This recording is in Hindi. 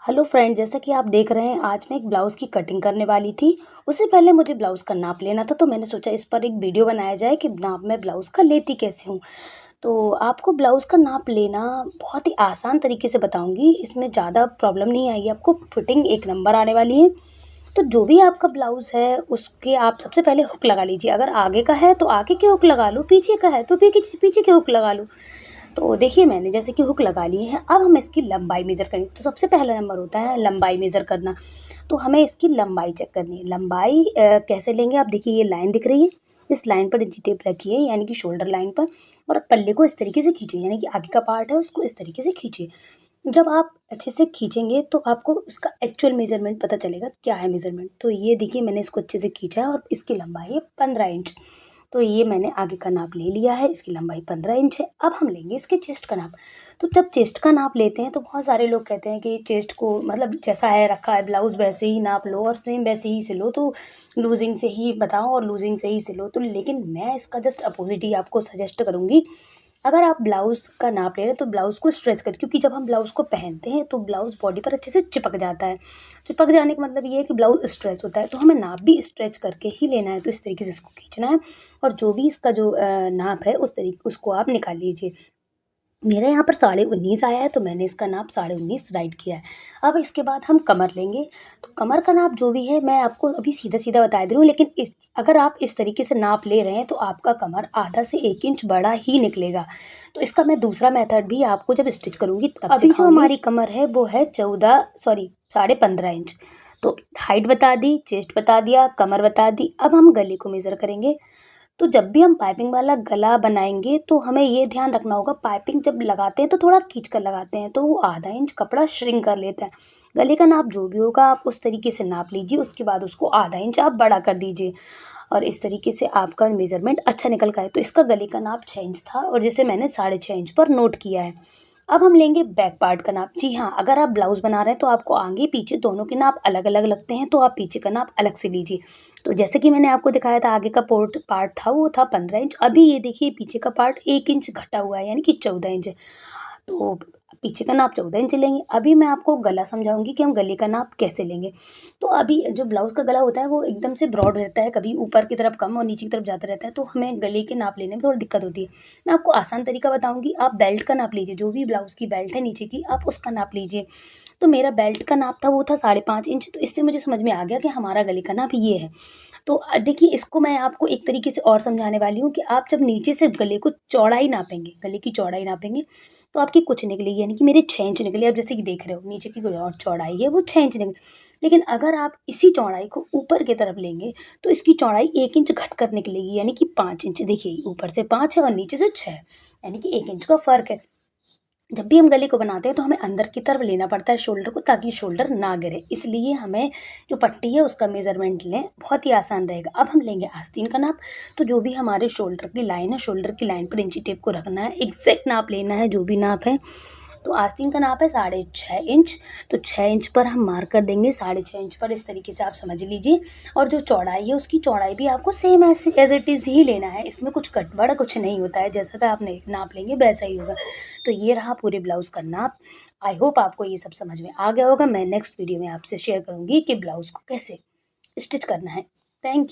हेलो फ्रेंड, जैसा कि आप देख रहे हैं आज मैं एक ब्लाउज़ की कटिंग करने वाली थी। उससे पहले मुझे ब्लाउज़ का नाप लेना था, तो मैंने सोचा इस पर एक वीडियो बनाया जाए कि नाप मैं ब्लाउज़ का लेती कैसे हूँ। तो आपको ब्लाउज़ का नाप लेना बहुत ही आसान तरीके से बताऊँगी, इसमें ज़्यादा प्रॉब्लम नहीं आएगी आपको, फिटिंग एक नंबर आने वाली है। तो जो भी आपका ब्लाउज़ है उसके आप सबसे पहले हुक लगा लीजिए। अगर आगे का है तो आगे के हुक लगा लो, पीछे का है तो पीछे के हुक लगा लो। तो देखिए मैंने जैसे कि हुक लगा लिए हैं, अब हम इसकी लंबाई मेज़र करेंगे। तो सबसे पहला नंबर होता है लंबाई मेज़र करना। तो हमें इसकी लंबाई चेक करनी है। लंबाई कैसे लेंगे आप, देखिए ये लाइन दिख रही है, इस लाइन पर इंची टेप रखिए यानी कि शोल्डर लाइन पर, और पल्ले को इस तरीके से खींचिए, यानी कि आगे का पार्ट है उसको इस तरीके से खींचिए। जब आप अच्छे से खींचेंगे तो आपको उसका एक्चुअल मेज़रमेंट पता चलेगा क्या है मेज़रमेंट। तो ये देखिए मैंने इसको अच्छे से खींचा है और इसकी लंबाई है 15 इंच। तो ये मैंने आगे का नाप ले लिया है, इसकी लंबाई 15 इंच है। अब हम लेंगे इसके चेस्ट का नाप। तो जब चेस्ट का नाप लेते हैं तो बहुत सारे लोग कहते हैं कि चेस्ट को मतलब जैसा है रखा है ब्लाउज़ वैसे ही नाप लो और सेम वैसे ही सिलो, तो लूज़िंग से ही बताओ और लूज़िंग से ही सिलो। तो लेकिन मैं इसका जस्ट अपोज़िट ही आपको सजेस्ट करूँगी। अगर आप ब्लाउज़ का नाप ले रहे हैं तो ब्लाउज़ को स्ट्रेच करें, क्योंकि जब हम ब्लाउज़ को पहनते हैं तो ब्लाउज़ बॉडी पर अच्छे से चिपक जाता है। चिपक जाने का मतलब ये है कि ब्लाउज़ स्ट्रेच होता है, तो हमें नाप भी स्ट्रेच करके ही लेना है। तो इस तरीके से इसको खींचना है और जो भी इसका जो नाप है उस तरीके उसको आप निकाल लीजिए। मेरे यहाँ पर 19.5 आया है, तो मैंने इसका नाप 19.5 राइट किया है। अब इसके बाद हम कमर लेंगे। तो कमर का नाप जो भी है मैं आपको अभी सीधा-सीधा बता दे रही हूँ, लेकिन अगर आप इस तरीके से नाप ले रहे हैं तो आपका कमर आधा से 1 इंच बड़ा ही निकलेगा। तो इसका मैं दूसरा मेथड भी आपको जब स्टिच करूँगी तब सिखाऊँगी। अभी जो हमारी कमर है वो है 15.5 इंच। तो हाइट बता दी, चेस्ट बता दिया, कमर बता दी। अब हम गले को मेज़र करेंगे। तो जब भी हम पाइपिंग वाला गला बनाएँगे तो हमें ये ध्यान रखना होगा, पाइपिंग जब लगाते हैं तो थोड़ा खींच कर लगाते हैं, तो वो आधा इंच कपड़ा श्रिंक कर लेता है। गले का नाप जो भी होगा आप उस तरीके से नाप लीजिए, उसके बाद उसको आधा इंच आप बड़ा कर दीजिए और इस तरीके से आपका मेज़रमेंट अच्छा निकल कर आए। तो इसका गले का नाप 6 इंच था और जिसे मैंने 6.5 इंच पर नोट किया है। अब हम लेंगे बैक पार्ट का नाप। जी हाँ, अगर आप ब्लाउज़ बना रहे हैं तो आपको आगे पीछे दोनों के नाप अलग-अलग लगते हैं, तो आप पीछे का नाप अलग से लीजिए। तो जैसे कि मैंने आपको दिखाया था आगे का पार्ट था वो था 15 इंच। अभी ये देखिए पीछे का पार्ट 1 इंच घटा हुआ है, यानी कि 14 इंच है। तो पीछे का नाप 14 इंच लेंगे। अभी मैं आपको गला समझाऊँगी कि हम गले का नाप कैसे लेंगे। तो अभी जो ब्लाउज़ का गला होता है वो एकदम से ब्रॉड रहता है, कभी ऊपर की तरफ कम और नीचे की तरफ जाता रहता है, तो हमें गले के नाप लेने में थोड़ी दिक्कत होती है। मैं आपको आसान तरीका बताऊँगी, आप बेल्ट का नाप लीजिए, जो भी ब्लाउज़ की बेल्ट है नीचे की आप उसका नाप लीजिए। तो मेरा बेल्ट का नाप था वो था 5.5 इंच, तो इससे मुझे समझ में आ गया कि हमारा गले का नाप ये है। तो देखिए इसको मैं आपको एक तरीके से और समझाने वाली हूँ कि आप जब नीचे से गले को चौड़ाई नापेंगे, गले की चौड़ाई नापेंगे, तो आपकी कुछ निकलेगी, यानी कि मेरे 6 इंच निकली। आप जैसे कि देख रहे हो नीचे की जो चौड़ाई है वो 6 इंच निकली। लेकिन अगर आप इसी चौड़ाई को ऊपर की तरफ लेंगे तो इसकी चौड़ाई 1 इंच घट कर निकलेगी, यानी कि 5 इंच। देखिए ऊपर से 5 है और नीचे से 6, यानी कि 1 इंच का फ़र्क है। जब भी हम गले को बनाते हैं तो हमें अंदर की तरफ लेना पड़ता है शोल्डर को, ताकि शोल्डर ना गिरे, इसलिए हमें जो पट्टी है उसका मेज़रमेंट लें, बहुत ही आसान रहेगा। अब हम लेंगे आस्तीन का नाप। तो जो भी हमारे शोल्डर की लाइन है, शोल्डर की लाइन पर इंची टेप को रखना है, एग्जैक्ट नाप लेना है जो भी नाप है। तो आस्तीन का नाप है 6.5 इंच। तो 6 इंच पर हम मार्क कर देंगे, 6.5 इंच पर इस तरीके से आप समझ लीजिए। और जो चौड़ाई है उसकी चौड़ाई भी आपको सेम ऐसे एज इट इज़ ही लेना है, इसमें कुछ गड़बड़ कुछ नहीं होता है, जैसा कि आप नाप लेंगे वैसा ही होगा। तो ये रहा पूरे ब्लाउज़ का नाप। आई होप आपको ये सब समझ में आ गया होगा। मैं नेक्स्ट वीडियो में आपसे शेयर करूँगी कि ब्लाउज़ को कैसे स्टिच करना है। Thank you.